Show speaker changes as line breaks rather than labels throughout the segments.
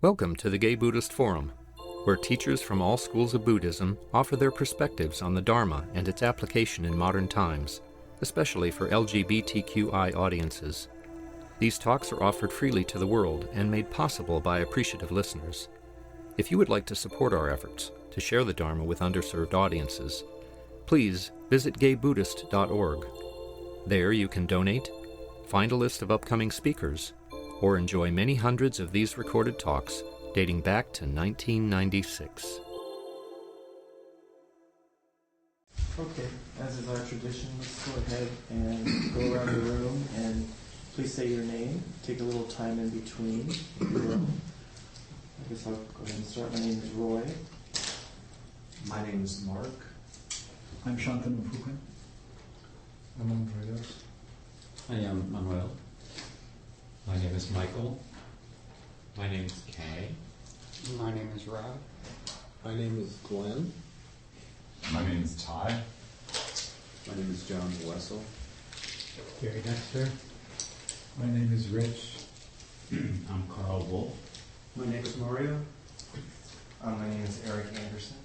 Welcome to the Gay Buddhist Forum, where teachers from all schools of Buddhism offer their perspectives on the Dharma and its application in modern times, especially for LGBTQI audiences. These talks are offered freely to the world and made possible by appreciative listeners. If you would like to support our efforts to share the Dharma with underserved audiences, please visit gaybuddhist.org. There you can donate, find a list of upcoming speakers, or enjoy many hundreds of these recorded talks dating back to 1996.
Okay, as is our tradition, let's go ahead and go around the room and please say your name. Take a little time in between, if you will. I guess I'll go ahead and start. My name is Roy.
My name is Mark.
I'm Shantanu Fukan.
I'm Andreas.
I am Manuel.
My name is Michael. My name is Kay.
My name is Rob.
My name is Glenn.
My name is Ty.
My name is John Wessel.
Gary Dexter.
My name is Rich.
I'm Carl Wolf.
My name is Mario.
My name is Eric Anderson.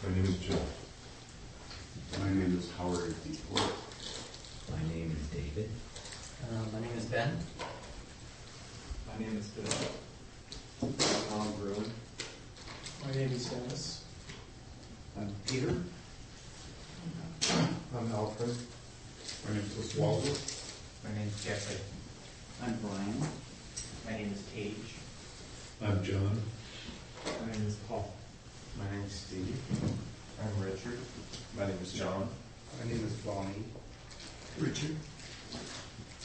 My name is Jeff.
My name is Howard DeFort.
My name is David.
My name is Ben.
My name is Bill.
I'm Bruein.
My name is Dennis.
I'm Peter.
I'm Alfred.
My name is Oswaldo.
My name is Jeffrey.
I'm Brian.
My name is Paige.
I'm John.
My name is Paul.
My name is Steve.
I'm Richard.
My name is John.
My name is Bonnie.
Richard.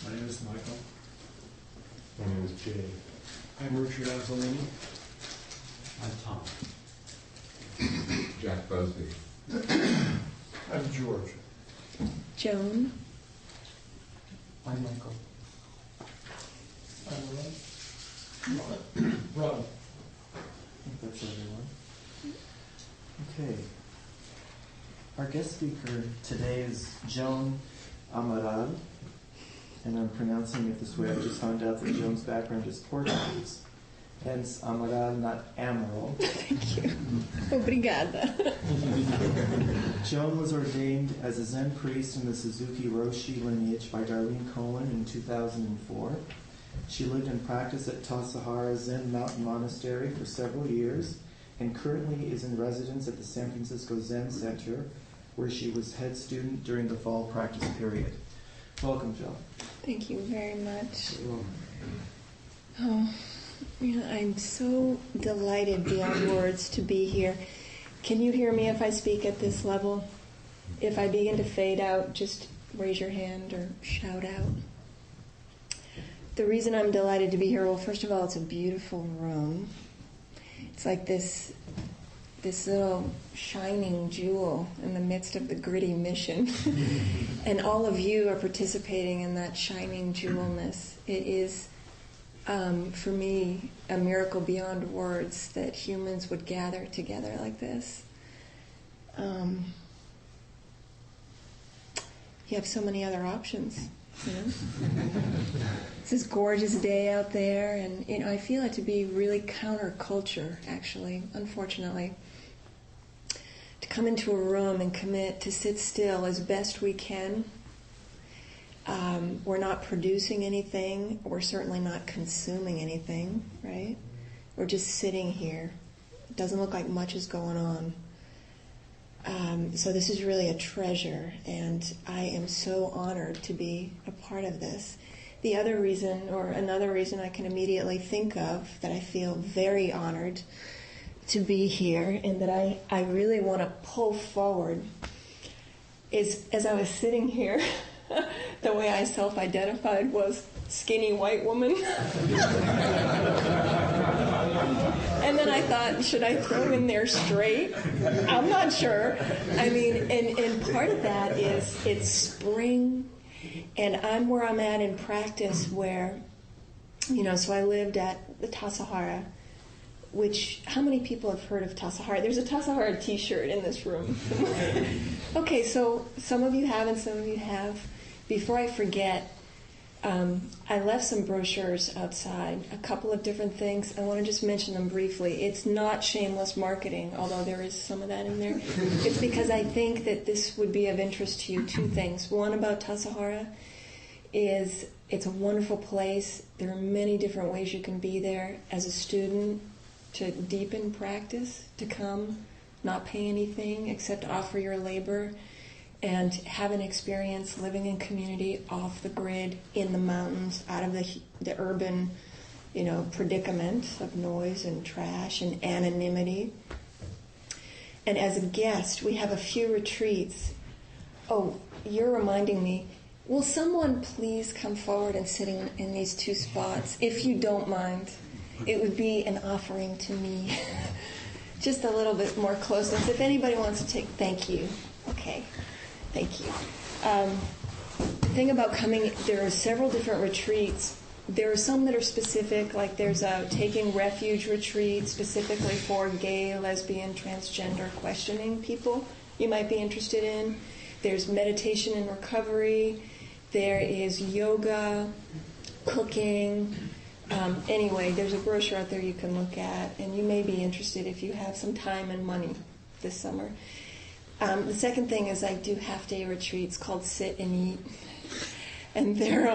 My name is Michael.
My name is Jay.
I'm Richard Anzolini.
I'm Tom.
Jack Busby.
I'm George.
Joan.
I'm Michael.
I'm Ron.
I think that's everyone. Okay. Our guest speaker today is Joan Amaral, and I'm pronouncing it this way. I just found out that Joan's background is Portuguese. Hence, Amaral, not Amaral.
Thank you. Obrigada.
Joan was ordained as a Zen priest in the Suzuki-roshi lineage by Darlene Cohen in 2004. She lived and practiced at Tassajara Zen Mountain Monastery for several years and currently is in residence at the San Francisco Zen Center, where she was head student during the fall practice period. Welcome, Joan.
Thank you very much. Oh, I'm so delighted beyond words to be here. Can you hear me if I speak at this level? If I begin to fade out, just raise your hand or shout out. The reason I'm delighted to be here, well, first of all, it's a beautiful room. It's like this little shining jewel in the midst of the gritty mission. And all of you are participating in that shining jewelness. It is, for me, a miracle beyond words that humans would gather together like this. You have so many other options, you know? It's this gorgeous day out there, and I feel it to be really counterculture, actually, unfortunately. To come into a room and commit to sit still as best we can. We're not producing anything. We're certainly not consuming anything, right? We're just sitting here. It doesn't look like much is going on. So this is really a treasure, and I am so honored to be a part of this. The other reason, or another reason I can immediately think of that I feel very honored to be here and that I really want to pull forward is, as I was sitting here, the way I self-identified was skinny white woman. And then I thought, should I throw in there straight? I'm not sure. I mean, and part of that is it's spring, and I'm where I'm at in practice where, so I lived at the Tassajara, which, how many people have heard of Tassajara? There's a Tassajara t-shirt in this room. Okay, so some of you have and some of you have. Before I forget, I left some brochures outside, a couple of different things. I want to just mention them briefly. It's not shameless marketing, although there is some of that in there. It's because I think that this would be of interest to you. Two things. One about Tassajara is it's a wonderful place. There are many different ways you can be there as a student to deepen practice, to come, not pay anything except offer your labor, and have an experience living in community, off the grid, in the mountains, out of the urban, predicament of noise and trash and anonymity. And as a guest, we have a few retreats. Oh, you're reminding me. Will someone please come forward and sit in these two spots, if you don't mind? It would be an offering to me. Just a little bit more closeness. If anybody wants to take, thank you. Okay. Thank you. The thing about coming, there are several different retreats. There are some that are specific, like there's a Taking Refuge retreat specifically for gay, lesbian, transgender questioning people you might be interested in. There's meditation and recovery. There is yoga, cooking. Anyway, there's a brochure out there you can look at, and you may be interested if you have some time and money this summer. The second thing is I do half-day retreats called Sit and Eat. And they're,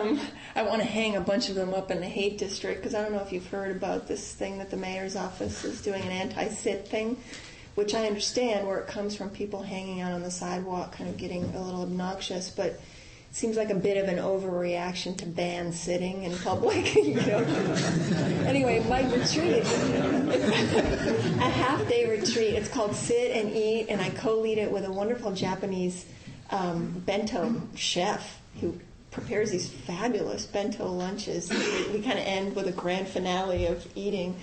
I want to hang a bunch of them up in the Haight District, because I don't know if you've heard about this thing that the mayor's office is doing, an anti-sit thing, which I understand where it comes from, people hanging out on the sidewalk, kind of getting a little obnoxious, but it seems like a bit of an overreaction to ban sitting in public. Anyway, my retreat, a half-day retreat. It's called Sit and Eat, and I co-lead it with a wonderful Japanese bento chef who prepares these fabulous bento lunches. We kind of end with a grand finale of eating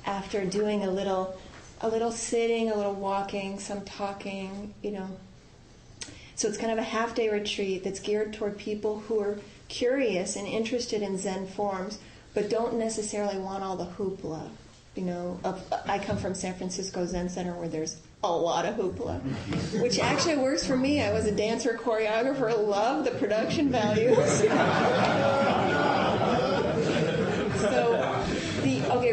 after doing a little sitting, a little walking, some talking, So it's kind of a half-day retreat that's geared toward people who are curious and interested in Zen forms, but don't necessarily want all the hoopla. I come from San Francisco Zen Center where there's a lot of hoopla, which actually works for me. I was a dancer, choreographer, love the production values.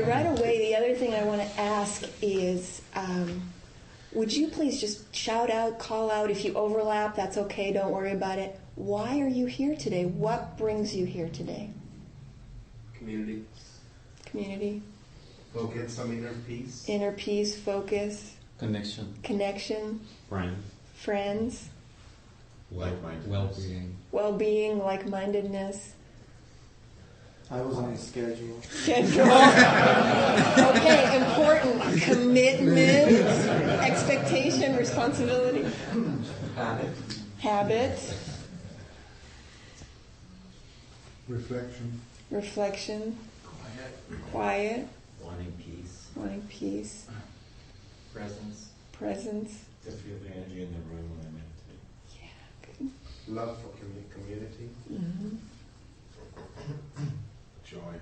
Right away, the other thing I want to ask is, would you please just shout out, call out, if you overlap, that's okay, don't worry about it. Why are you here today? What brings you here today?
Community.
Community.
Focus on inner peace.
Inner peace, focus.
Connection.
Connection. Friends.
Well-being.
Well-being, like-mindedness.
I was on the schedule.
Okay, important. Commitment, expectation, responsibility. Habit. Reflection. Quiet. Wanting peace. Presence.
To feel the energy in the room when I meditate.
Yeah, good.
Love for community.
Mm-hmm. Joy.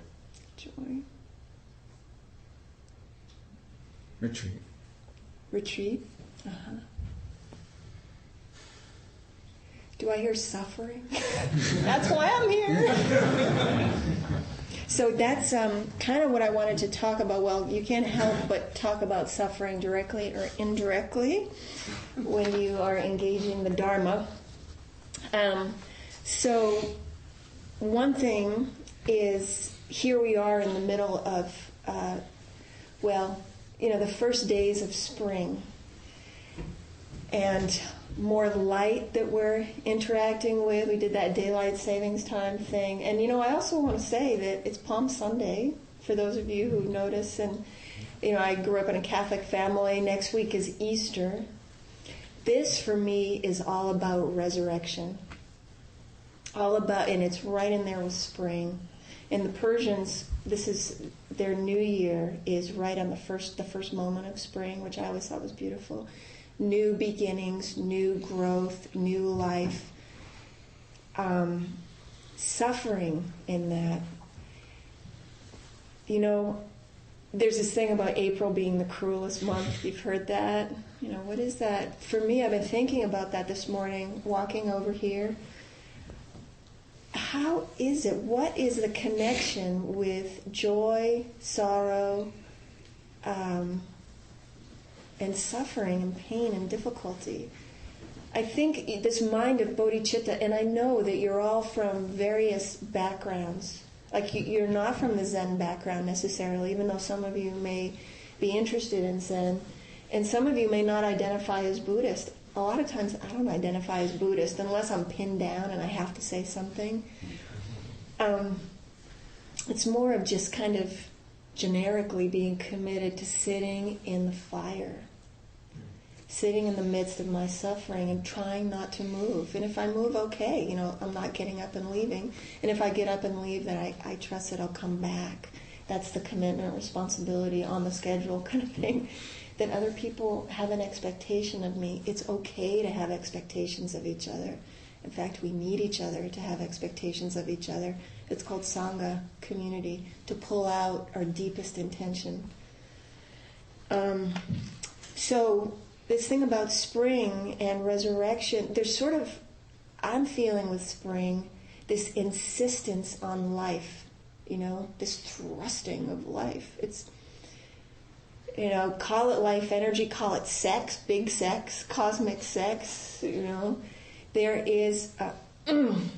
Retreat. Uh-huh. Do I hear suffering? That's why I'm here. So that's kind of what I wanted to talk about. Well, you can't help but talk about suffering directly or indirectly when you are engaging the Dharma. So one thing is, here we are in the middle of, the first days of spring. And more light that we're interacting with. We did that daylight savings time thing. And, I also want to say that it's Palm Sunday, for those of you who notice. And, I grew up in a Catholic family. Next week is Easter. This, for me, is all about resurrection. And it's right in there with spring. And the Persians, this is their new year, is right on the first moment of spring, which I always thought was beautiful. New beginnings, new growth, new life. Suffering in that. There's this thing about April being the cruelest month. You've heard that? What is that? For me, I've been thinking about that this morning, walking over here. how is it? What is the connection with joy, sorrow, and suffering and pain and difficulty? I think this mind of bodhicitta, and I know that you're all from various backgrounds. Like you're not from the Zen background necessarily, even though some of you may be interested in Zen, and some of you may not identify as Buddhist. A lot of times I don't identify as Buddhist unless I'm pinned down and I have to say something. It's more of just kind of generically being committed to sitting in the fire, sitting in the midst of my suffering and trying not to move. And if I move, okay, I'm not getting up and leaving. And if I get up and leave, then I trust that I'll come back. That's the commitment, responsibility, on the schedule kind of thing. That other people have an expectation of me. It's okay to have expectations of each other. In fact, we need each other to have expectations of each other. It's called Sangha, community, to pull out our deepest intention. So this thing about spring and resurrection, there's sort of, I'm feeling with spring, this insistence on life, this thrusting of life. It's, call it life energy, call it sex, big sex, cosmic sex, There is a,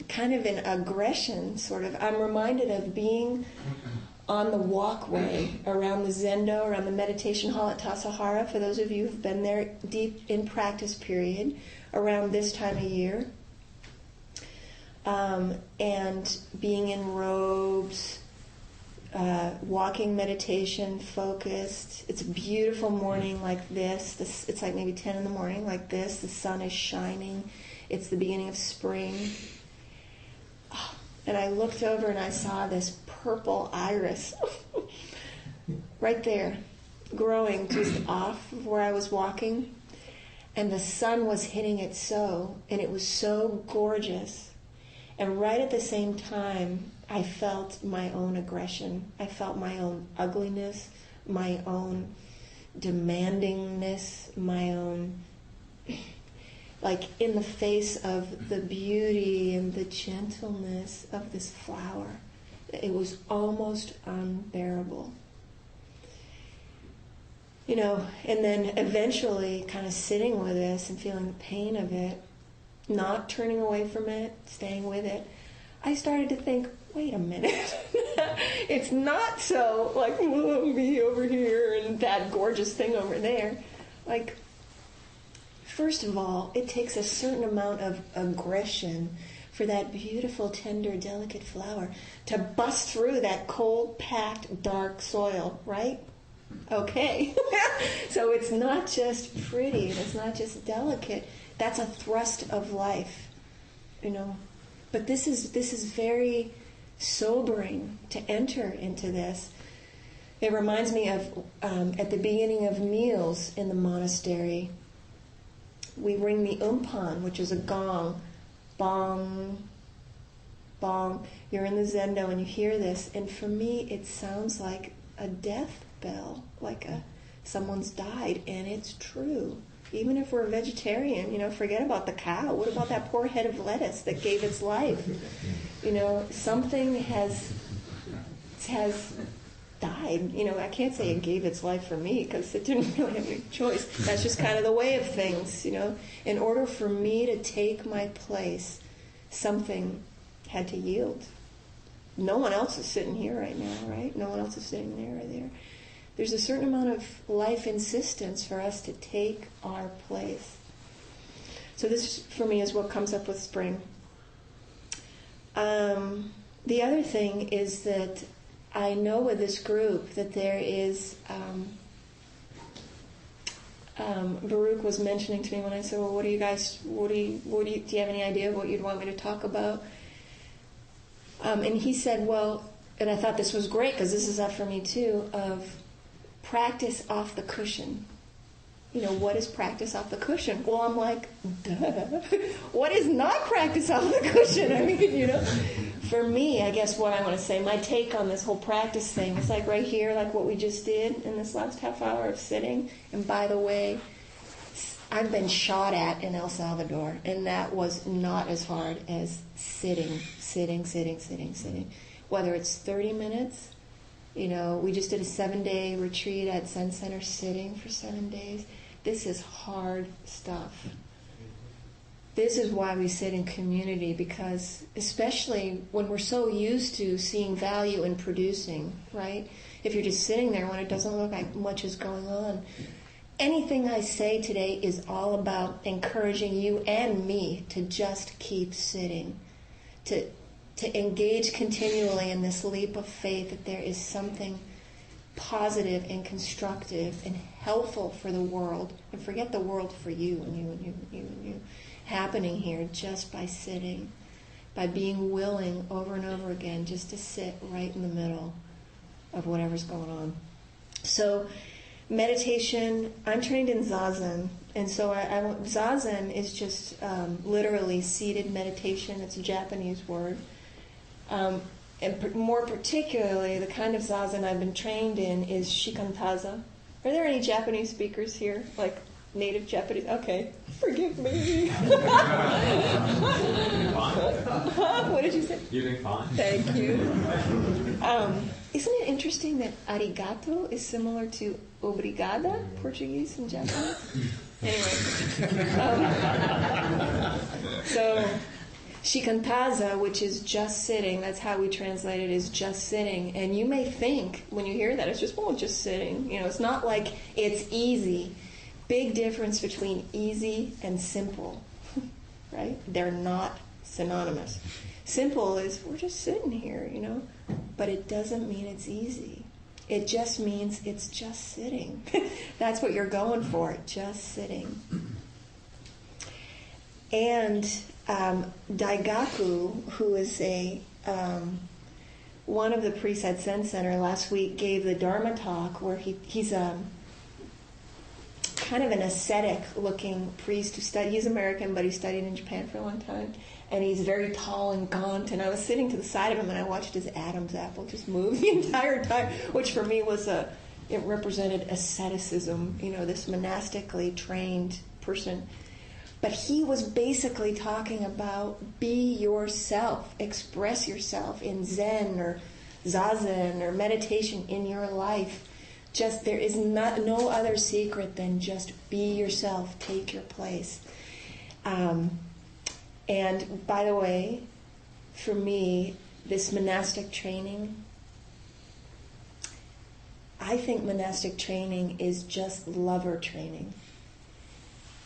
kind of an aggression, sort of. I'm reminded of being on the walkway around the Zendo, around the meditation hall at Tassajara, for those of you who've been there deep in practice period, around this time of year. And being in robes, walking meditation, focused. It's a beautiful morning like this. It's like maybe 10 in the morning like this. The sun is shining. It's the beginning of spring. And I looked over and I saw this purple iris right there, growing just off of where I was walking. And the sun was hitting it so, and it was so gorgeous. And right at the same time, I felt my own aggression. I felt my own ugliness, my own demandingness, my own, like in the face of the beauty and the gentleness of this flower. It was almost unbearable. And then eventually kind of sitting with this and feeling the pain of it, not turning away from it, staying with it, I started to think, wait a minute. It's not so like me over here and that gorgeous thing over there. Like, first of all, it takes a certain amount of aggression for that beautiful, tender, delicate flower to bust through that cold, packed, dark soil, right? Okay. So it's not just pretty, and it's not just delicate. That's a thrust of life, But this is very sobering to enter into this. It reminds me of at the beginning of meals in the monastery, we ring the umpan, which is a gong. Bong, bong. You're in the Zendo and you hear this, and for me it sounds like a death bell, like someone's died, and it's true. Even if we're vegetarian, forget about the cow. What about that poor head of lettuce that gave its life? Something has died. I can't say it gave its life for me because it didn't really have any choice. That's just kind of the way of things, In order for me to take my place, something had to yield. No one else is sitting here right now, right? No one else is sitting there or there. There's a certain amount of life insistence for us to take our place. So this, for me, is what comes up with spring. The other thing is that I know with this group that there is, Baruch was mentioning to me when I said, well, do you have any idea of what you'd want me to talk about? And he said, well, and I thought this was great because this is up for me too, of practice off the cushion. What is practice off the cushion? Well, I'm like, duh. What is not practice off the cushion? I mean, for me, I guess what I want to say, my take on this whole practice thing is like right here, like what we just did in this last half hour of sitting. And by the way, I've been shot at in El Salvador, and that was not as hard as sitting. Whether it's 30 minutes, we just did a 7-day retreat at Zen Center sitting for 7 days. This is hard stuff. This is why we sit in community, because especially when we're so used to seeing value in producing, right? If you're just sitting there when it doesn't look like much is going on. Anything I say today is all about encouraging you and me to just keep sitting, to engage continually in this leap of faith that there is something positive and constructive and helpful for the world, and forget the world, for you and you and you and you and you, happening here just by sitting, by being willing over and over again just to sit right in the middle of whatever's going on. So meditation, I'm trained in Zazen, and so Zazen is just literally seated meditation. It's a Japanese word. And more particularly, the kind of Zazen I've been trained in is Shikantaza. Are there any Japanese speakers here? Like native Japanese? Okay, forgive me. What did you say?
You're doing fine.
Thank you. Isn't it interesting that arigato is similar to obrigada, Portuguese and Japanese? Anyway. So, shikantaza, which is just sitting, that's how we translate it, is just sitting. And you may think, when you hear that, it's just sitting. It's not like it's easy. Big difference between easy and simple, right? They're not synonymous. Simple is, we're just sitting here, but it doesn't mean it's easy. It just means it's just sitting. That's what you're going for, just sitting. And Daigaku, who is one of the priests at Zen Center, last week gave the Dharma talk where he's kind of an ascetic-looking priest who studied. He's American, but he studied in Japan for a long time. And he's very tall and gaunt. And I was sitting to the side of him, and I watched his Adam's apple just move the entire time, which for me was it represented asceticism, this monastically trained person. But he was basically talking about be yourself, express yourself in Zen or Zazen or meditation in your life. Just there is no other secret than just be yourself, take your place. And by the way, for me, this monastic training, I think monastic training is just lover training.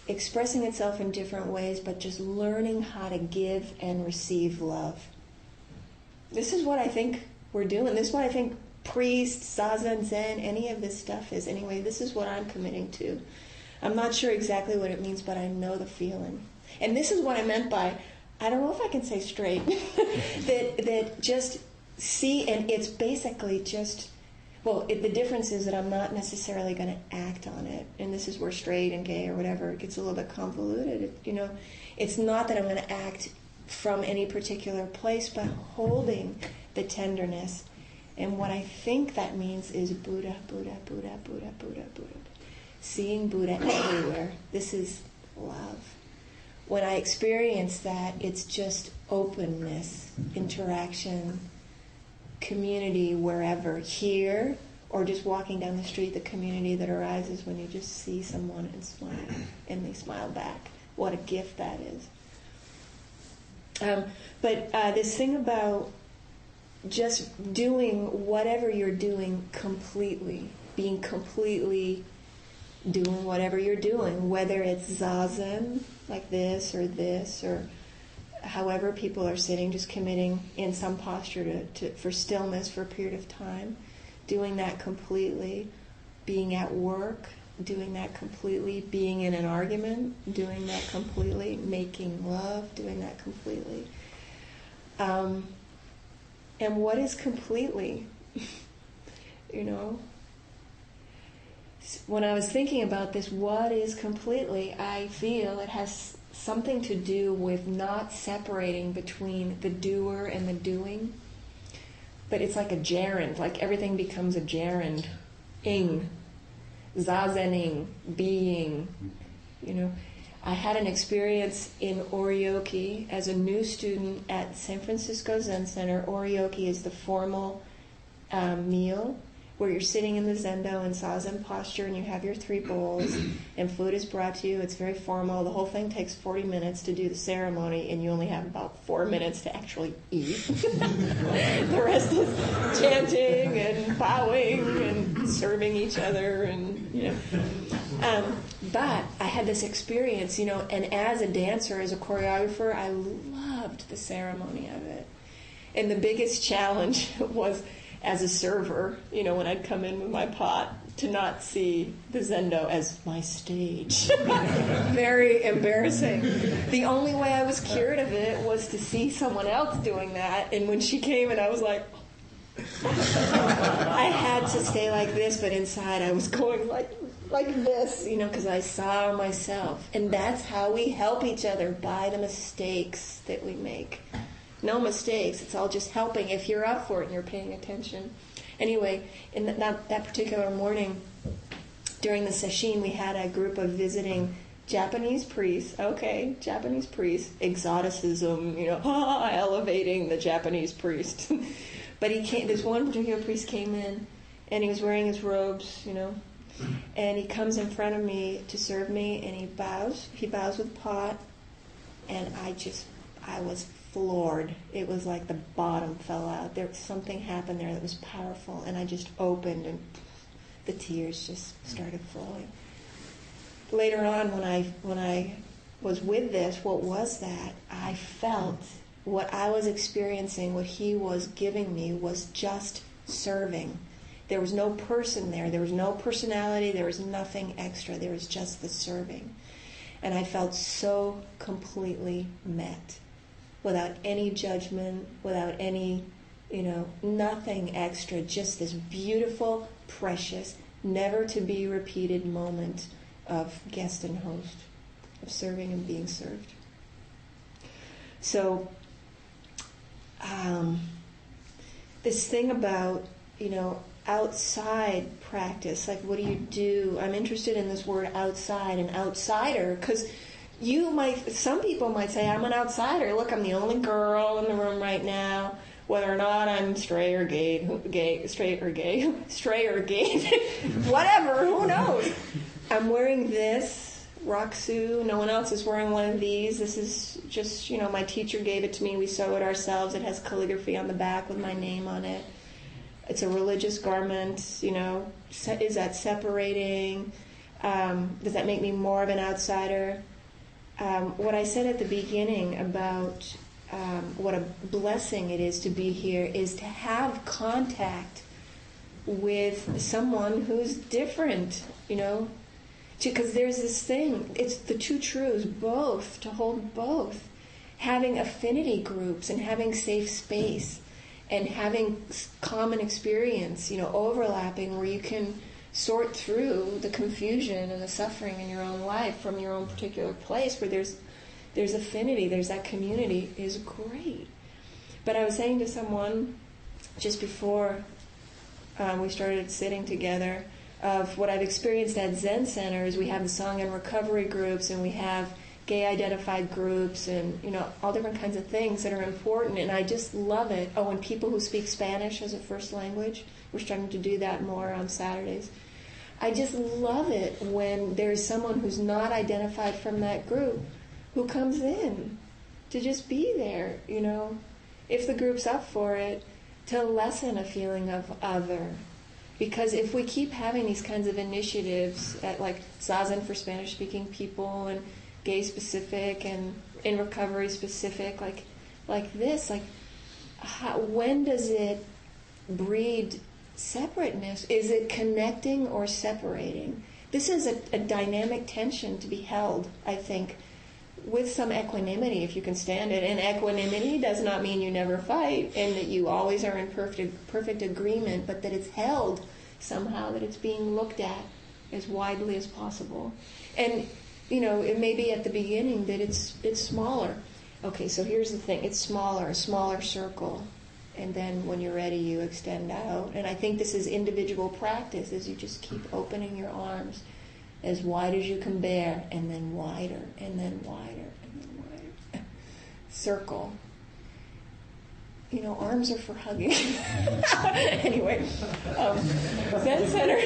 Expressing itself in different ways, but just learning how to give and receive love. This is what I think we're doing. This is what I think priests, Zazen, Zen, any of this stuff is. Anyway, this is what I'm committing to. I'm not sure exactly what it means, but I know the feeling. And this is what I meant by, I don't know if I can say straight, that just see, and it's basically just, the difference is that I'm not necessarily going to act on it. And this is where straight and gay or whatever, it gets a little bit convoluted. It's not that I'm going to act from any particular place, but holding the tenderness. And what I think that means is Buddha, Buddha, Buddha, Buddha, Buddha, Buddha. Seeing Buddha everywhere. This is love. When I experience that, it's just openness, interaction, community wherever, here, or just walking down the street, the community that arises when you just see someone and smile, and they smile back. What a gift that is. But this thing about just doing whatever you're doing completely, being completely doing whatever you're doing, whether it's Zazen, like this, or however people are sitting, just committing in some posture for stillness for a period of time, doing that completely, being at work, doing that completely, being in an argument, doing that completely, making love, doing that completely. And what is completely? When I was thinking about this, what is completely, I feel it has something to do with not separating between the doer and the doing. But it's like a gerund, like everything becomes a gerund. Ing, zazening, being. I had an experience in oryoki as a new student at San Francisco Zen Center. Oryoki is the formal meal where you're sitting in the zendo in zazen posture and you have your 3 bowls and food is brought to you. It's very formal. The whole thing takes 40 minutes to do the ceremony and you only have about 4 minutes to actually eat. The rest is chanting and bowing and serving each other and, but I had this experience, and as a dancer, as a choreographer, I loved the ceremony of it. And the biggest challenge was as a server, when I'd come in with my pot, to not see the zendo as my stage. Very embarrassing. The only way I was cured of it was to see someone else doing that, and when she came and I was like, I had to stay like this, but inside I was going like this, because I saw myself. And that's how we help each other, by the mistakes that we make. No mistakes. It's all just helping if you're up for it and you're paying attention. Anyway, in that particular morning, during the sesshin, we had a group of visiting Japanese priests. Okay, Japanese priests. Exoticism, elevating the Japanese priest. But this one particular priest came in, and he was wearing his robes, and he comes in front of me to serve me, and he bows with pot, and I was floored. It was like the bottom fell out. Something happened there that was powerful, and I just opened, and the tears just started flowing. Later on, when I was with this, what was that? I felt what I was experiencing, what he was giving me, was just serving. There was no person there. There was no personality. There was nothing extra. There was just the serving. And I felt so completely met, without any judgment, without any, nothing extra, just this beautiful, precious, never to be repeated moment of guest and host, of serving and being served. So, this thing about, outside practice, like what do you do? I'm interested in this word outside and outsider, because some people might say, I'm an outsider. Look, I'm the only girl in the room right now, whether or not I'm stray or gay, whatever, who knows? I'm wearing this Raksu. No one else is wearing one of these. This is just, my teacher gave it to me. We sew it ourselves. It has calligraphy on the back with my name on it. It's a religious garment, Is that separating? Does that make me more of an outsider? What I said at the beginning about what a blessing it is to be here is to have contact with someone who's different, because there's this thing, it's the two truths, both, to hold both. Having affinity groups and having safe space and having common experience, overlapping, where you can sort through the confusion and the suffering in your own life from your own particular place where there's affinity, there's that community, is great. But I was saying to someone just before we started sitting together of what I've experienced at Zen Center is we have the song and recovery groups, and we have gay identified groups, and all different kinds of things that are important, and I just love it. Oh, and people who speak Spanish as a first language, we're starting to do that more on Saturdays. I just love it when there's someone who's not identified from that group who comes in to just be there, if the group's up for it, to lessen a feeling of other. Because if we keep having these kinds of initiatives at like Zazen for Spanish-speaking people and gay-specific and in recovery specific, like this, when does it breed separateness? Is it connecting or separating? This is a dynamic tension to be held, I think, with some equanimity, if you can stand it. And equanimity does not mean you never fight and that you always are in perfect agreement, but that it's held somehow, that it's being looked at as widely as possible. And, it may be at the beginning that it's smaller. Okay, so here's the thing. It's smaller, a smaller circle. And then when you're ready, you extend out. And I think this is individual practice, as you just keep opening your arms as wide as you can bear, and then wider, and then wider, and then wider. Circle. You know, arms are for hugging. Anyway, Zen Center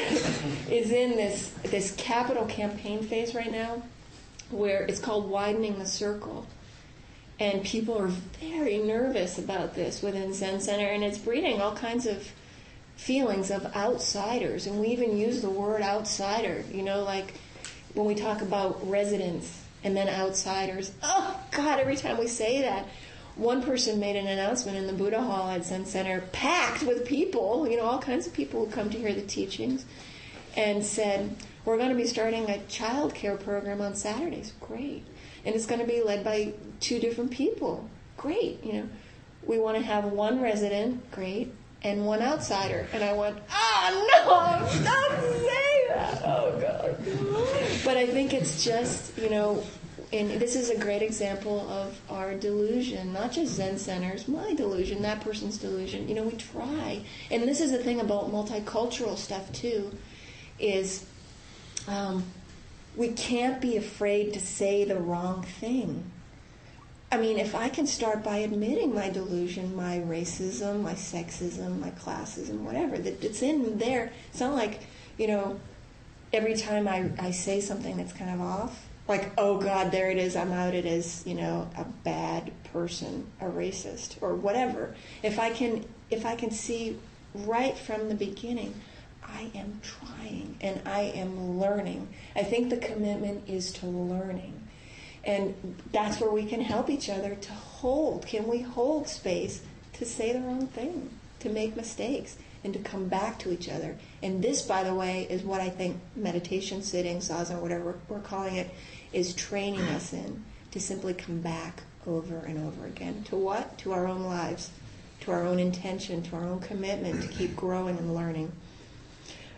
is in this capital campaign phase right now, where it's called Widening the Circle. And people are very nervous about this within Zen Center, and it's breeding all kinds of feelings of outsiders. And we even use the word outsider, you know, like when we talk about residents and then outsiders. Oh, God, every time we say that. One person made an announcement in the Buddha Hall at Zen Center, packed with people, you know, all kinds of people who come to hear the teachings, and said, we're going to be starting a child care program on Saturdays. Great. And it's going to be led by 2 different people. Great. You know, we want to have 1 resident, great, and 1 outsider. And I went, no, stop saying that. Oh, God. But I think it's just, you know, and this is a great example of our delusion, not just Zen Centers, my delusion, that person's delusion. You know, we try. And this is the thing about multicultural stuff, too, is we can't be afraid to say the wrong thing. I mean, if I can start by admitting my delusion, my racism, my sexism, my classism, whatever, that it's in there. It's not like, you know, every time I say something that's kind of off, like, oh God, there it is, I'm outed as, you know, a bad person, a racist, or whatever. If I can see right from the beginning, I am trying and I am learning. I think the commitment is to learning. And that's where we can help each other to hold. Can we hold space to say the wrong thing, to make mistakes, and to come back to each other? And this, by the way, is what I think meditation, sitting, zazen, whatever we're calling it, is training us in, to simply come back over and over again. To what? To our own lives, to our own intention, to our own commitment to keep growing and learning.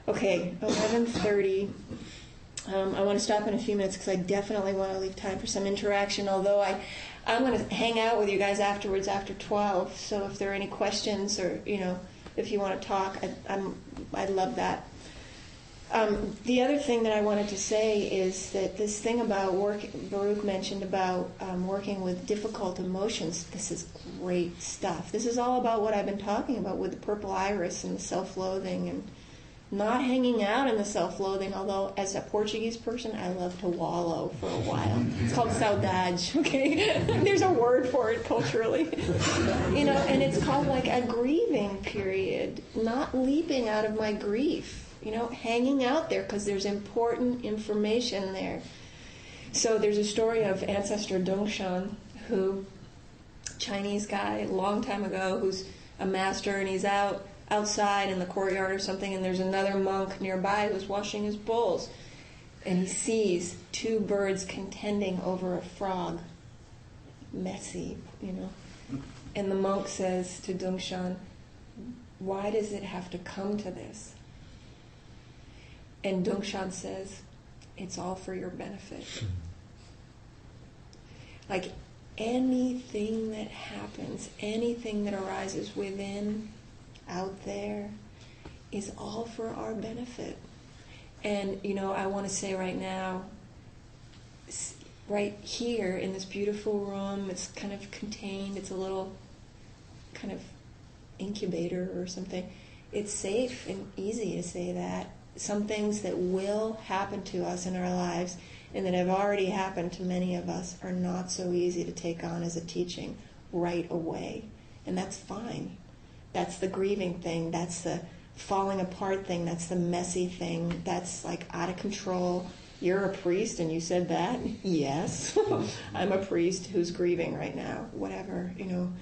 Okay, 11:30. I want to stop in a few minutes because I definitely want to leave time for some interaction, although I'm going to hang out with you guys afterwards after 12, so if there are any questions or, you know, if you want to talk, I'd love that. The other thing that I wanted to say is that this thing about Baruch mentioned about working with difficult emotions, this is great stuff. This is all about what I've been talking about with the purple iris and the self-loathing and not hanging out in the self-loathing, although as a Portuguese person, I love to wallow for a while. It's called saudade, okay? There's a word for it culturally. You know, and it's called like a grieving period, not leaping out of my grief, you know, hanging out there because there's important information there. So there's a story of ancestor Dongshan, who, Chinese guy, a long time ago, who's a master, and he's outside in the courtyard or something, and there's another monk nearby who's washing his bowls, and he sees 2 birds contending over a frog. Messy, you know. And the monk says to Dongshan, why does it have to come to this? And Dongshan says, it's all for your benefit. Like anything that happens, anything that arises within, out there, is all for our benefit. And, you know, I want to say right now, right here in this beautiful room, it's kind of contained, it's a little kind of incubator or something. It's safe and easy to say that. Some things that will happen to us in our lives and that have already happened to many of us are not so easy to take on as a teaching right away. And that's fine. That's the grieving thing. That's the falling apart thing. That's the messy thing. That's like out of control. You're a priest and you said that? Yes. I'm a priest who's grieving right now. Whatever, you know.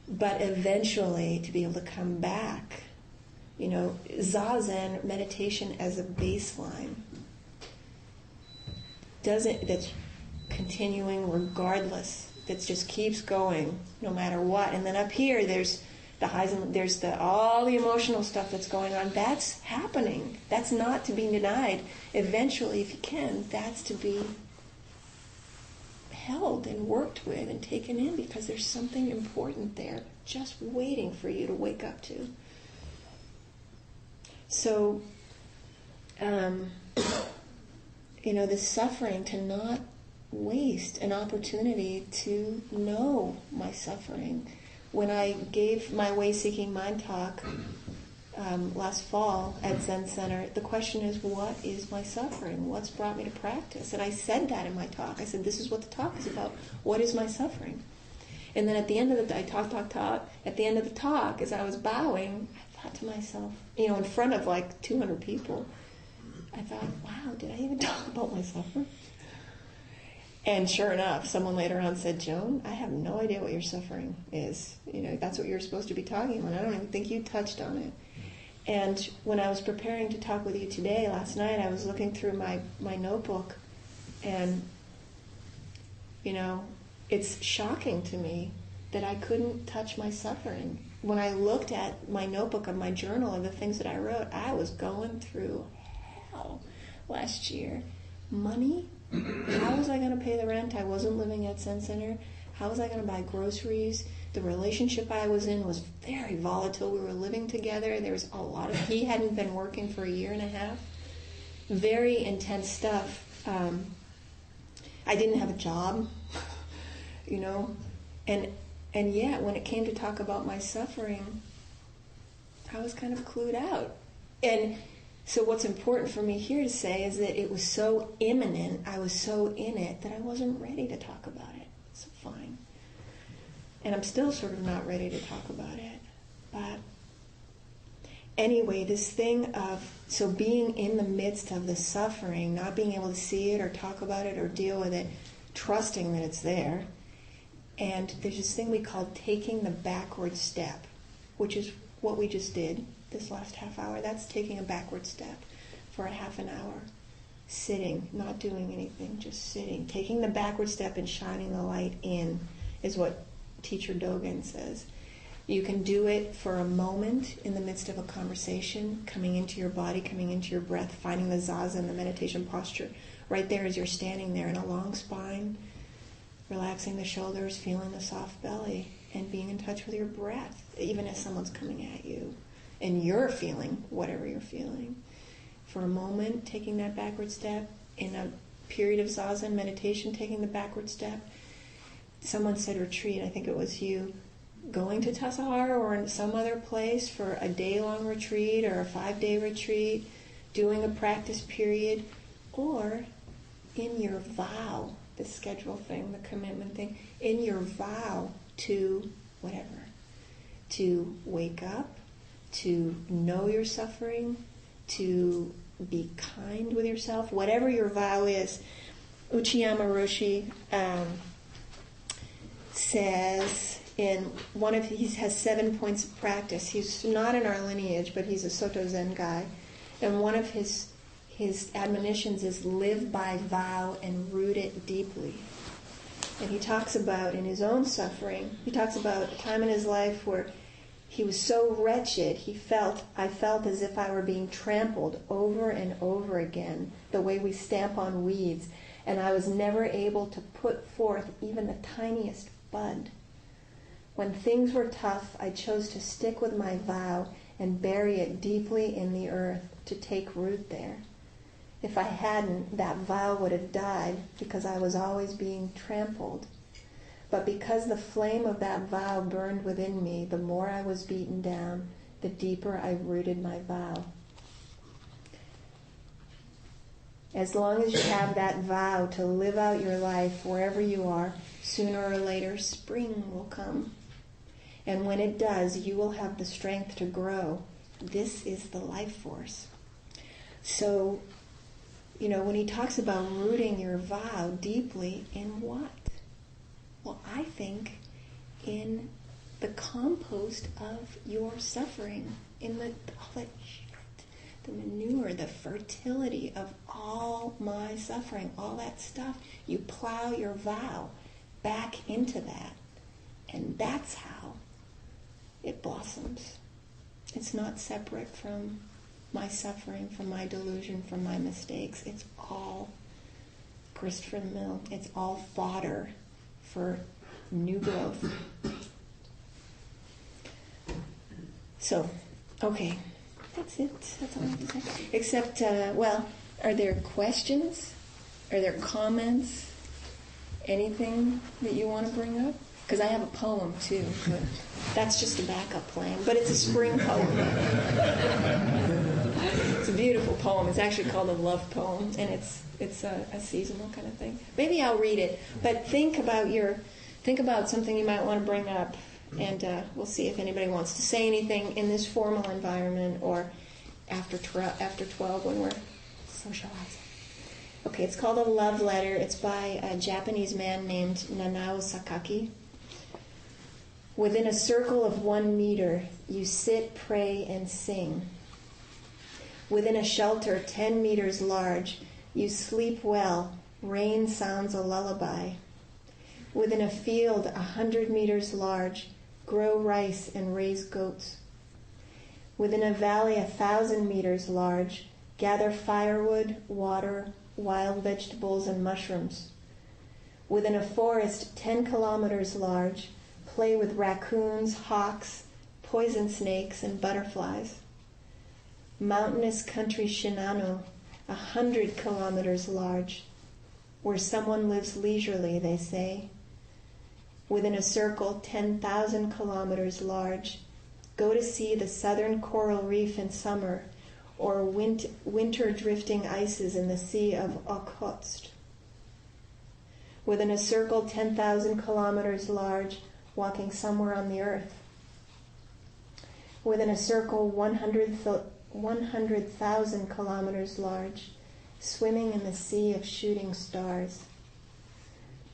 But eventually to be able to come back, you know, zazen, meditation as a baseline, that's continuing regardless, that just keeps going no matter what. And then up here there's the highs and there's all the emotional stuff that's going on. That's happening. That's not to be denied. Eventually, if you can, that's to be held and worked with and taken in, because there's something important there just waiting for you to wake up to. So, this suffering, to not waste an opportunity to know my suffering. When I gave my Way-Seeking Mind talk last fall at Zen Center, the question is, what is my suffering? What's brought me to practice? And I said that in my talk. I said, this is what the talk is about. What is my suffering? And then at the end of the, I talk. At the end of the talk, as I was bowing, I thought to myself, in front of like 200 people, I thought, wow, did I even talk about my suffering? And sure enough, someone later on said, Joan, I have no idea what your suffering is. That's what you're supposed to be talking about. I don't even think you touched on it. And when I was preparing to talk with you today, last night, I was looking through my notebook, and, it's shocking to me that I couldn't touch my suffering. When I looked at my notebook of my journal and the things that I wrote, I was going through hell last year. Money? How was I going to pay the rent? I wasn't living at Zen Center. How was I going to buy groceries? The relationship I was in was very volatile. We were living together. There was a lot of... He hadn't been working for a year and a half. Very intense stuff. I didn't have a job, And yet, when it came to talk about my suffering, I was kind of clued out. And so what's important for me here to say is that it was so imminent, I was so in it, that I wasn't ready to talk about it. So fine. And I'm still sort of not ready to talk about it. But anyway, this thing of, so being in the midst of the suffering, not being able to see it or talk about it or deal with it, trusting that it's there. And there's this thing we call taking the backward step, which is what we just did this last half hour. That's taking a backward step for a half an hour. Sitting, not doing anything, just sitting. Taking the backward step and shining the light in is what Teacher Dogen says. You can do it for a moment in the midst of a conversation, coming into your body, coming into your breath, finding the zazen, the meditation posture. Right there as you're standing there in a long spine, relaxing the shoulders, feeling the soft belly, and being in touch with your breath, even as someone's coming at you. And you're feeling whatever you're feeling. For a moment, taking that backward step. In a period of zazen meditation, taking the backward step. Someone said retreat, I think it was you. Going to Tassajara or in some other place for a day-long retreat or a 5-day retreat, doing a practice period, or in your vow, the schedule thing, the commitment thing, in your vow to whatever. To wake up, to know your suffering, to be kind with yourself, whatever your vow is. Suzuki-roshi says in one of, he has 7 points of practice. He's not in our lineage, but he's a Soto Zen guy. And one of his admonitions is live by vow and root it deeply. And he talks about in his own suffering, he talks about a time in his life where he was so wretched, I felt as if I were being trampled over and over again, the way we stamp on weeds, and I was never able to put forth even the tiniest bud. When things were tough, I chose to stick with my vow and bury it deeply in the earth to take root there. If I hadn't, that vow would have died because I was always being trampled. But because the flame of that vow burned within me, the more I was beaten down, the deeper I rooted my vow. As long as you have that vow to live out your life wherever you are, sooner or later spring will come. And when it does, you will have the strength to grow. This is the life force. So, when he talks about rooting your vow deeply, in what? Well, I think in the compost of your suffering, in all that shit, the manure, the fertility of all my suffering, all that stuff. You plow your vow back into that, and that's how it blossoms. It's not separate from my suffering, from my delusion, from my mistakes. It's all grist for the mill. It's all fodder for new growth. So, okay, that's it. That's all I have to say. Except, are there questions Are there comments? Anything that you want to bring up? Because I have a poem too, but that's just a backup plan. But it's a spring poem. It's a beautiful poem. It's actually called a love poem, and it's a seasonal kind of thing. Maybe I'll read it. But think about something you might want to bring up, and we'll see if anybody wants to say anything in this formal environment or after 12 when we're socializing. Okay, it's called a love letter. It's by a Japanese man named Nanao Sakaki. Within a circle of 1 meter, you sit, pray, and sing. Within a shelter 10 meters large, you sleep well, rain sounds a lullaby. Within a field 100 meters large, grow rice and raise goats. Within a valley 1,000 meters large, gather firewood, water, wild vegetables, and mushrooms. Within a forest 10 kilometers large, play with raccoons, hawks, poison snakes, and butterflies. Mountainous country Shinano, 100 kilometers large, where someone lives leisurely, they say. Within a circle 10,000 kilometers large, go to see the southern coral reef in summer, or winter drifting ices in the Sea of Okhotsk. Within a circle 10,000 kilometers large, walking somewhere on the earth. Within a circle 100,000 kilometers large, swimming in the sea of shooting stars.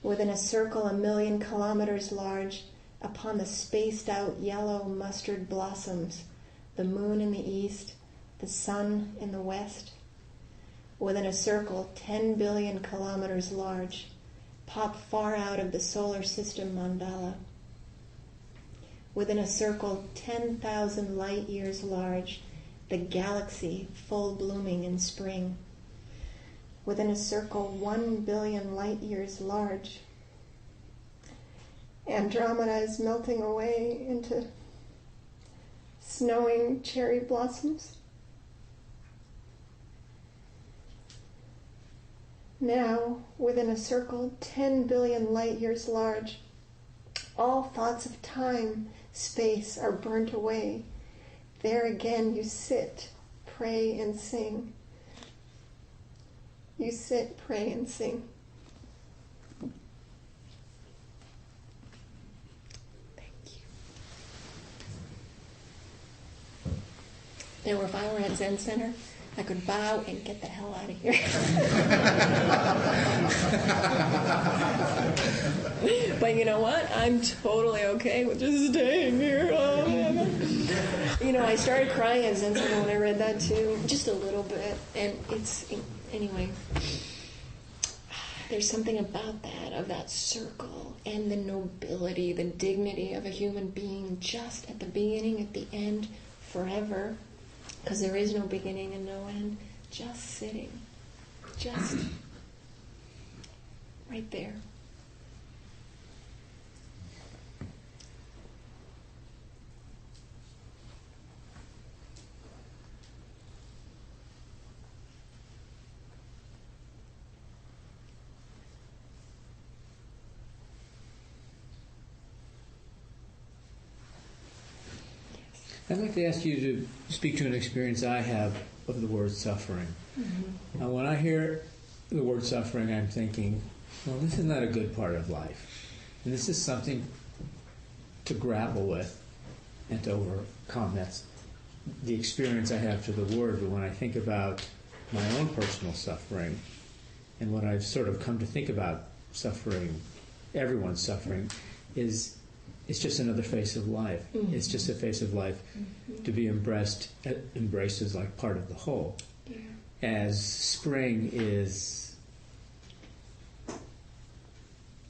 Within a circle 1,000,000 kilometers large, upon the spaced-out yellow mustard blossoms, the moon in the east, the sun in the west. Within a circle 10 billion kilometers large, pop far out of the solar system mandala. Within a circle 10,000 light years large, the galaxy full blooming in spring. Within a circle 1 billion light years large, Andromeda is melting away into snowing cherry blossoms. Now, within a circle 10 billion light years large, all thoughts of time, space are burnt away. There again you sit, pray, and sing. You sit, pray, and sing. Thank you. Now, if I were at Zen Center, I could bow and get the hell out of here. But you know what? I'm totally okay with just staying here. I started crying at Zen Center when I read that too, just a little bit. And anyway, there's something about that, of that circle, and the nobility, the dignity of a human being just at the beginning, at the end, forever. Because there is no beginning and no end. Just sitting. Just right there.
I'd like to ask you to speak to an experience I have of the word suffering. Mm-hmm. Now, when I hear the word suffering, I'm thinking, well, this is not a good part of life. And this is something to grapple with and to overcome. That's the experience I have to the word. But when I think about my own personal suffering and what I've sort of come to think about suffering, everyone's suffering, is it's just another face of life. Mm-hmm. It's just a face of life to be embraced as like part of the whole. Yeah. As spring is...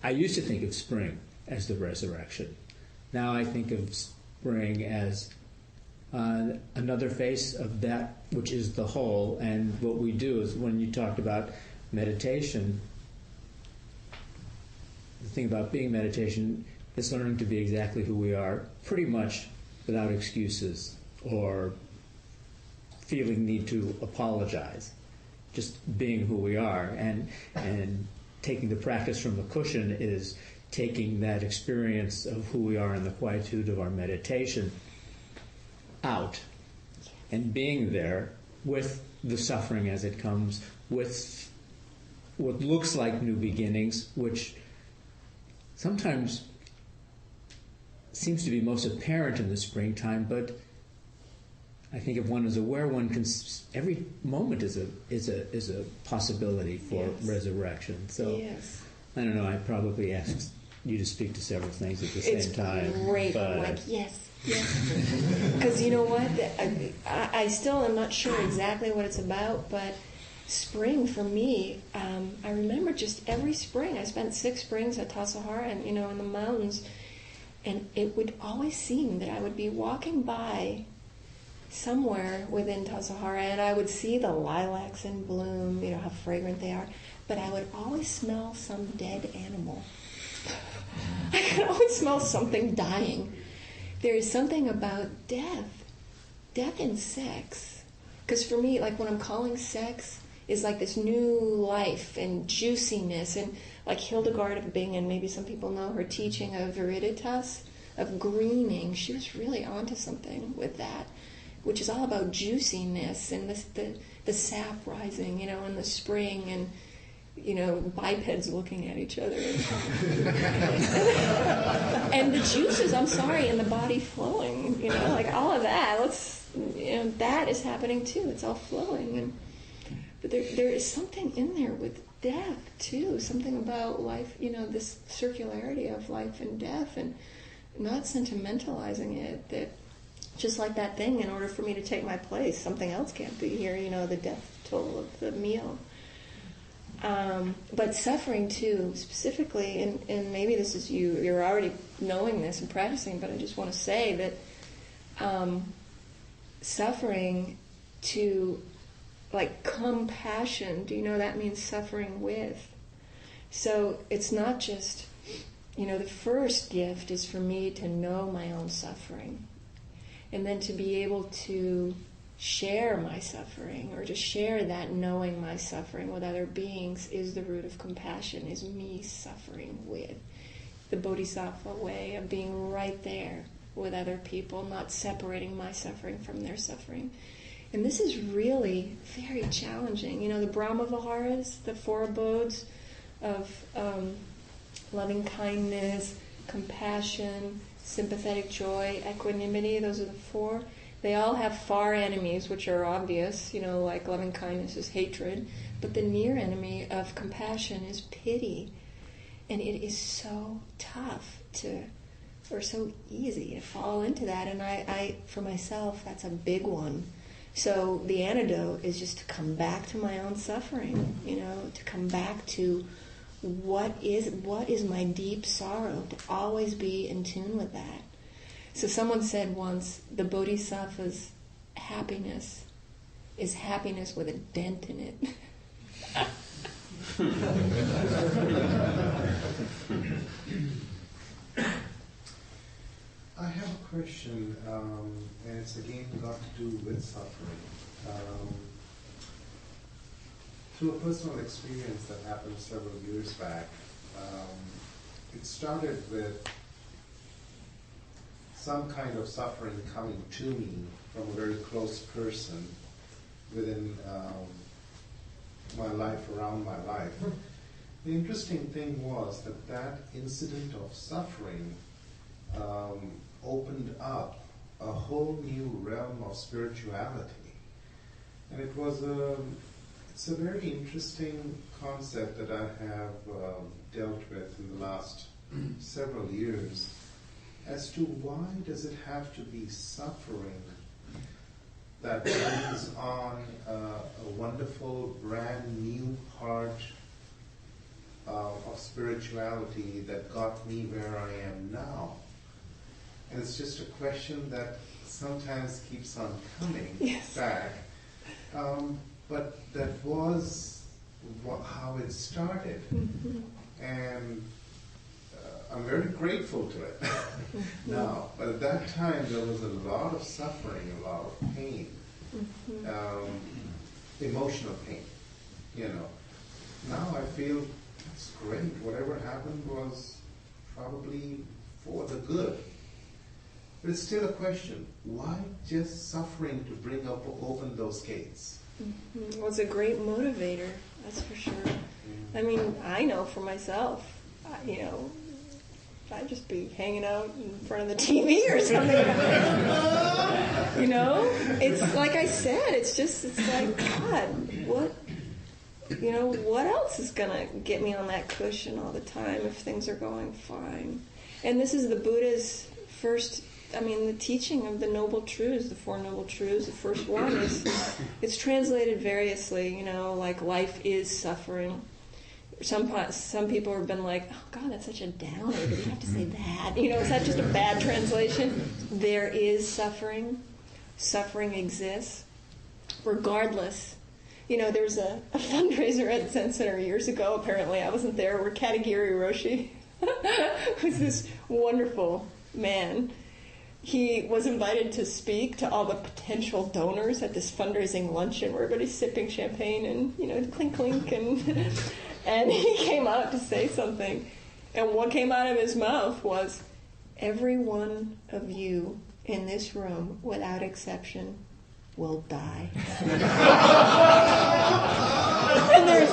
I used to think of spring as the resurrection. Now I think of spring as another face of that which is the whole. And what we do is, when you talked about meditation, the thing about being meditation is learning to be exactly who we are, pretty much without excuses or feeling need to apologize. just being who we are, and taking the practice from the cushion is taking that experience of who we are in the quietude of our meditation out and being there with the suffering as it comes, with what looks like new beginnings, which sometimes seems to be most apparent in the springtime, but I think if one is aware, one can. Every moment is a possibility for resurrection. So I don't know. I probably asked you to speak to several things at the same time.
It's great. I'm like, yes. Because you know what? I still am not sure exactly what it's about, but spring for me, I remember just every spring. I spent 6 springs at Tassajara, and in the mountains, and it would always seem that I would be walking by somewhere within Tassajara, and I would see the lilacs in bloom, how fragrant they are, but I would always smell some dead animal. I could always smell something dying. There is something about death and sex. Because for me, like when I'm calling sex, is like this new life and juiciness, and like Hildegard of Bingen, maybe some people know her teaching of viriditas, of greening. She was really onto something with that, which is all about juiciness and the sap rising, in the spring, and bipeds looking at each other, and the juices, I'm sorry, in the body flowing, like all of that. That is happening too. It's all flowing, but there is something in there with death too. Something about life, this circularity of life and death, and not sentimentalizing it. That just like that thing, in order for me to take my place, something else can't be here. The death toll of the meal. But suffering too, specifically, and maybe this is you're already knowing this and practicing, but I just want to say that suffering to, like, compassion, do you know that means suffering with? So it's not just, the first gift is for me to know my own suffering, and then to be able to share my suffering, or to share that knowing my suffering with other beings, is the root of compassion, is me suffering with. The bodhisattva way of being right there with other people, not separating my suffering from their suffering. And this is really very challenging. The Brahma Viharas, the 4 abodes of loving kindness, compassion, sympathetic joy, equanimity, those are the 4. They all have far enemies, which are obvious, like loving kindness is hatred, but the near enemy of compassion is pity. And it is so tough or so easy to fall into that. And I, for myself, that's a big one. So the antidote is just to come back to my own suffering, to come back to what is my deep sorrow, to always be in tune with that. So someone said once, the bodhisattva's happiness is happiness with a dent in it.
I have a question, and it's again got to do with suffering. Through a personal experience that happened several years back, it started with some kind of suffering coming to me from a very close person within my life, around my life. The interesting thing was that incident of suffering opened up a whole new realm of spirituality. And it's a very interesting concept that I have dealt with in the last several years, as to why does it have to be suffering that brings on a wonderful brand new part of spirituality that got me where I am now. And it's just a question that sometimes keeps on coming back. But that was how it started. Mm-hmm. And I'm very grateful to it now. But at that time, there was a lot of suffering, a lot of pain, emotional pain. Now I feel it's great. Whatever happened was probably for the good. But it's still a question. Why just suffering to open those gates?
Mm-hmm. Well, it's a great motivator, that's for sure. I mean, I know for myself, I'd just be hanging out in front of the TV or something. It's like I said, it's like, God, what else is going to get me on that cushion all the time if things are going fine? And this is the Buddha's first, the teaching of the Noble Truths, the Four Noble Truths. The first one is, it's translated variously, like life is suffering. Some people have been like, oh God, that's such a downer. Do we have to say that? Is that just a bad translation? There is suffering. Suffering exists. Regardless. There was a fundraiser at Zen Center years ago, apparently. I wasn't there, where Suzuki-roshi, who's this wonderful man, he was invited to speak to all the potential donors at this fundraising luncheon where everybody's sipping champagne and, clink, clink, and he came out to say something. And what came out of his mouth was, every one of you in this room, without exception, will die. And there's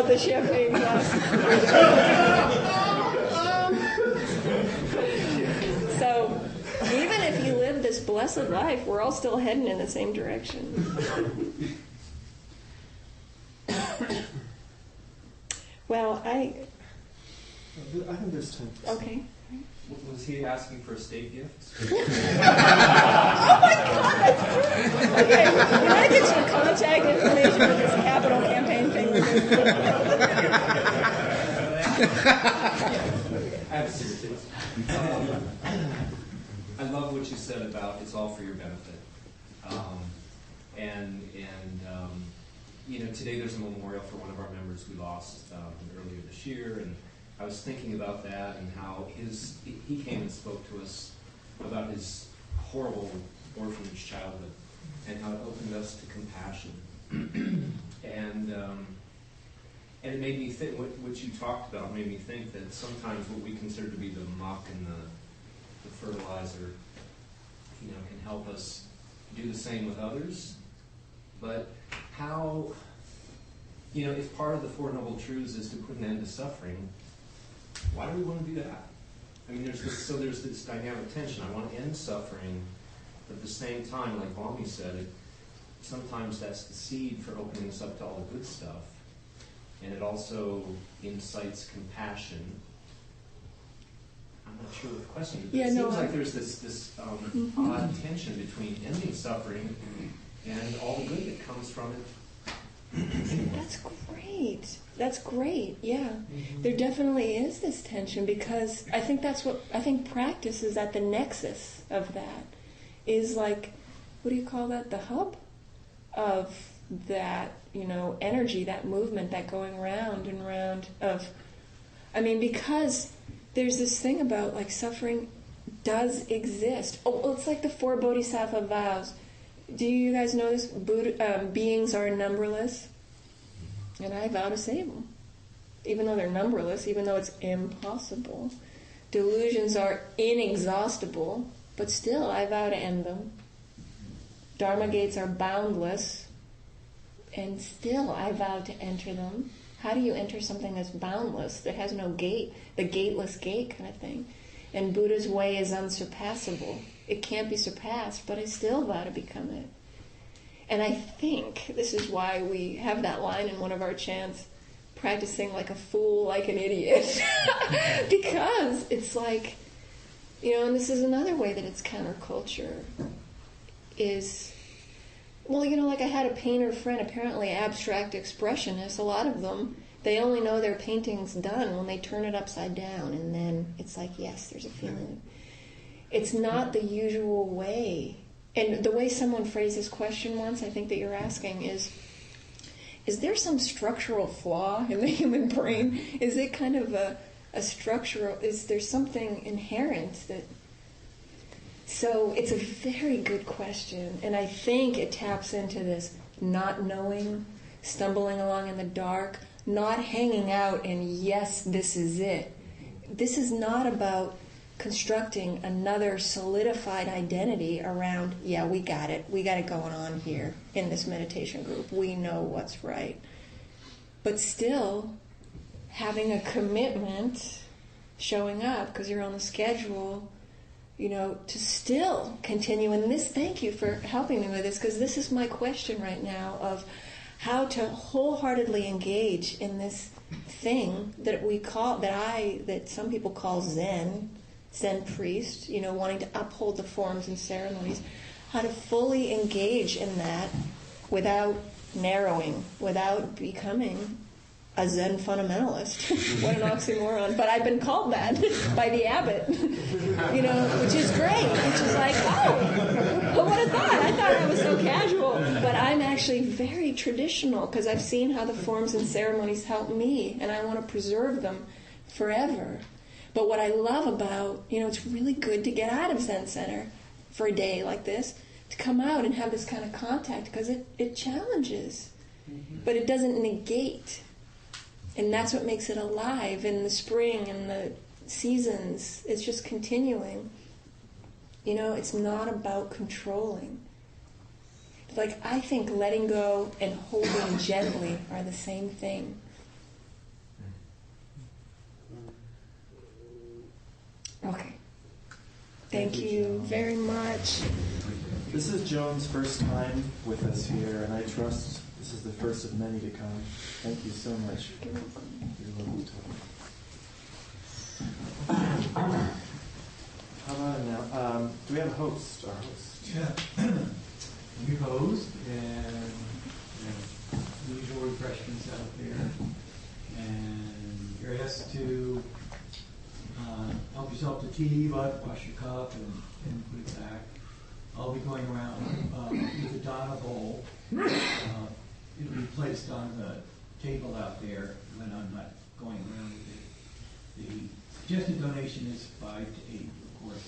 the champagne glass. So, even if you live this blessed life, we're all still heading in the same direction. Well, I
think there's time.
Okay.
Was he asking for a state gift?
Oh my God! Okay, can I get your contact information for this capital campaign thing we're doing?
Absolutely. I love what you said about it's all for your benefit. Today there's a memorial for one of our members we lost earlier this year, and I was thinking about that and how he came and spoke to us about his horrible orphanage childhood and how it opened us to compassion. And it made me think, what you talked about made me think that sometimes what we consider to be the muck and the fertilizer, can help us do the same with others. But how, if part of the Four Noble Truths is to put an end to suffering, why do we want to do that? There's this dynamic tension. I want to end suffering, but at the same time, like Vami said, sometimes that's the seed for opening us up to all the good stuff. And it also incites compassion. I'm not sure what the question is. It seems like there's this odd tension between ending suffering and all the good that comes from it.
That's great. Yeah. Mm-hmm. There definitely is this tension, because I think practice is at the nexus of that. Is like, what do you call that? The hub of that, energy, that movement, that going round and round of, because there's this thing about suffering does exist. Oh, it's like the 4 Bodhisattva vows. Do you guys know this? Beings are numberless, and I vow to save them. Even though they're numberless, even though it's impossible. Delusions are inexhaustible, but still I vow to end them. Dharma gates are boundless, and still I vow to enter them. How do you enter something that's boundless, that has no gate, the gateless gate kind of thing? And Buddha's way is unsurpassable. It can't be surpassed, but I still vow to become it. And I think this is why we have that line in one of our chants, practicing like a fool, like an idiot. Because it's like, and this is another way that it's counterculture, is, like I had a painter friend, apparently abstract expressionists, a lot of them, they only know their painting's done when they turn it upside down, and then it's like, yes, there's a feeling. It's not the usual way. And the way someone phrased this question once, I think that you're asking, is there some structural flaw in the human brain? Is it kind of a structural, is there something inherent that... So it's a very good question, and I think it taps into this not knowing, stumbling along in the dark, not hanging out in, yes, this is it. This is not about constructing another solidified identity around, yeah, we got it going on here in this meditation group. We know what's right. But still having a commitment, showing up because you're on the schedule, to still continue. And this, thank you for helping me with this, because this is my question right now of how to wholeheartedly engage in this thing that we call, that some people call Zen priest, wanting to uphold the forms and ceremonies, how to fully engage in that without narrowing, without becoming a Zen fundamentalist. What an oxymoron. But I've been called that by the abbot, which is great. Which is like, who would have thought? I thought I was so casual. But I'm actually very traditional because I've seen how the forms and ceremonies help me, and I want to preserve them forever. But what I love about, it's really good to get out of Zen Center for a day like this, to come out and have this kind of contact, because it challenges, but it doesn't negate. And that's what makes it alive in the spring and the seasons. It's just continuing. It's not about controlling. Like, I think letting go and holding gently are the same thing. Okay. Thank you very much.
This is Joan's first time with us here, and I trust this is the first of many to come. Thank you so much.
You're welcome.
You're lovely talk. How about now? Do we have a host? Our host.
Yeah. New host, and usual refreshments out there. And you're asked to help yourself to tea, but wash your cup and put it back. I'll be going around with a Donna bowl. It'll be placed on the table out there when I'm not going around with it. The suggested donation is 5 to 8, of course.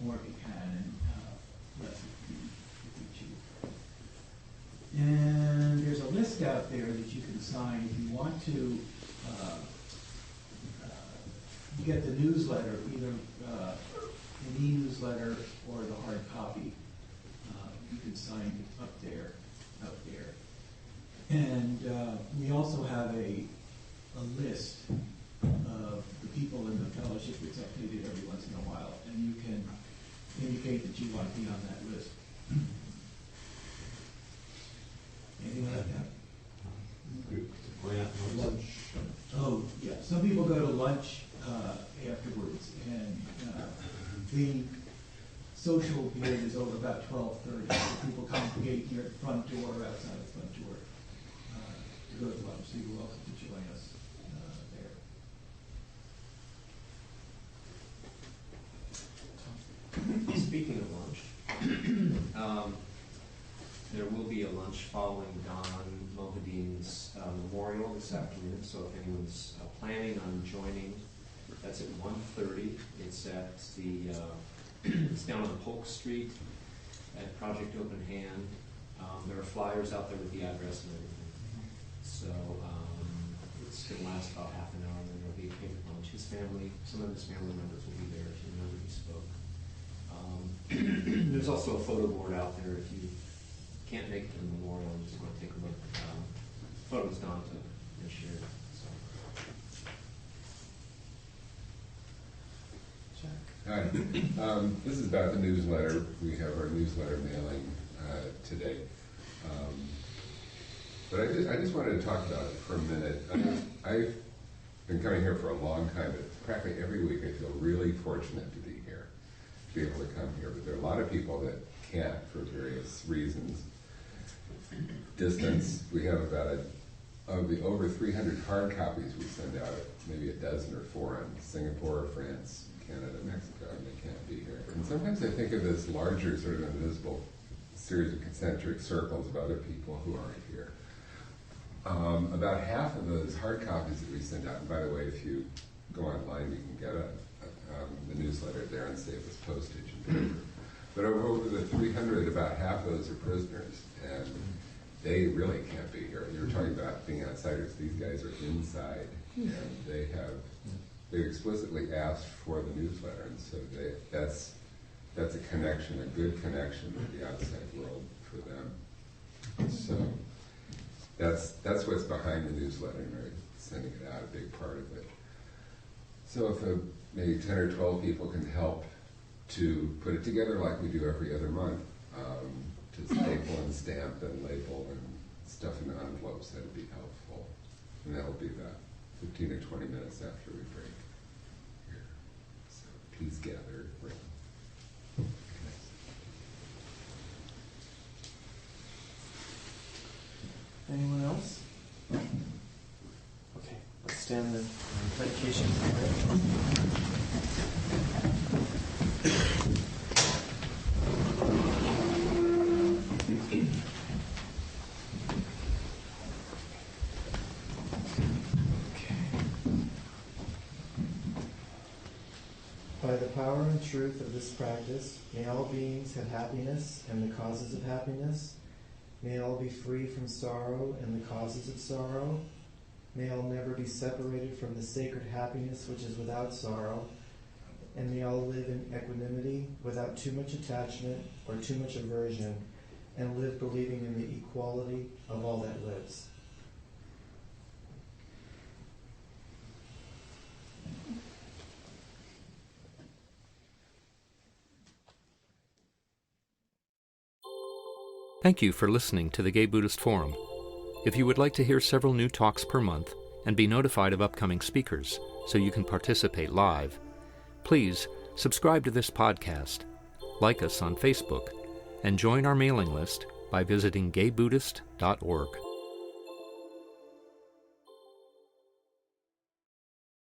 More if you can, and less if you choose. And there's a list out there that you can sign if you want to get the newsletter, either an e-newsletter or the hard copy. You can sign up there. And we also have a list of the people in the fellowship that's updated every once in a while, and you can indicate that you want to be on that list. Anything like that?
Going out for lunch.
Oh, yeah. Some people go to lunch afterwards, and the social period is over about 12:30. So people congregate near the front door or outside the front door to go to lunch. So you're welcome to join us there.
Speaking of lunch, there will be a lunch following Don Mohadin's memorial this afternoon. So if anyone's planning on joining, that's at 1:30. It's at the it's down on Polk Street at Project Open Hand. There are flyers out there with the address and everything. So it's going to last about half an hour, and then there'll be a catered lunch. Some of his family members will be there if you remember he spoke. There's also a photo board out there if you can't make it to the memorial and just want to take a look. Photos Don took and shared.
Hi. This is about the newsletter. We have our newsletter mailing today. But I just wanted to talk about it for a minute. I've been coming here for a long time, but practically every week I feel really fortunate to be here, to be able to come here. But there are a lot of people that can't for various reasons. Distance, we have of the over 300 hard copies we send out, maybe a dozen or 4 in Singapore, France, Canada, Mexico, and they can't be here. And sometimes I think of this larger sort of invisible series of concentric circles of other people who aren't here. About half of those hard copies that we send out, and by the way, if you go online, you can get the newsletter there and save us postage and paper. But over the 300, about half of those are prisoners. And they really can't be here. You were talking about being outsiders. These guys are inside, and they've explicitly asked for the newsletter, and so that's a connection, a good connection with the outside world for them. So that's what's behind the newsletter, and we're sending it out, a big part of it. So if maybe 10 or 12 people can help to put it together like we do every other month, to staple and stamp and label and stuff in envelopes, that'd be helpful. And that'll be about 15 or 20 minutes after we break here. So please gather around.
Anyone else? Okay, let's stand the medication. By the power and truth of this practice, may all beings have happiness and the causes of happiness. May all be free from sorrow and the causes of sorrow. May all never be separated from the sacred happiness which is without sorrow. And may all live in equanimity without too much attachment or too much aversion, and live believing in the equality of all that lives.
Thank you for listening to the Gay Buddhist Forum. If you would like to hear several new talks per month and be notified of upcoming speakers so you can participate live, please subscribe to this podcast, like us on Facebook, and join our mailing list by visiting gaybuddhist.org.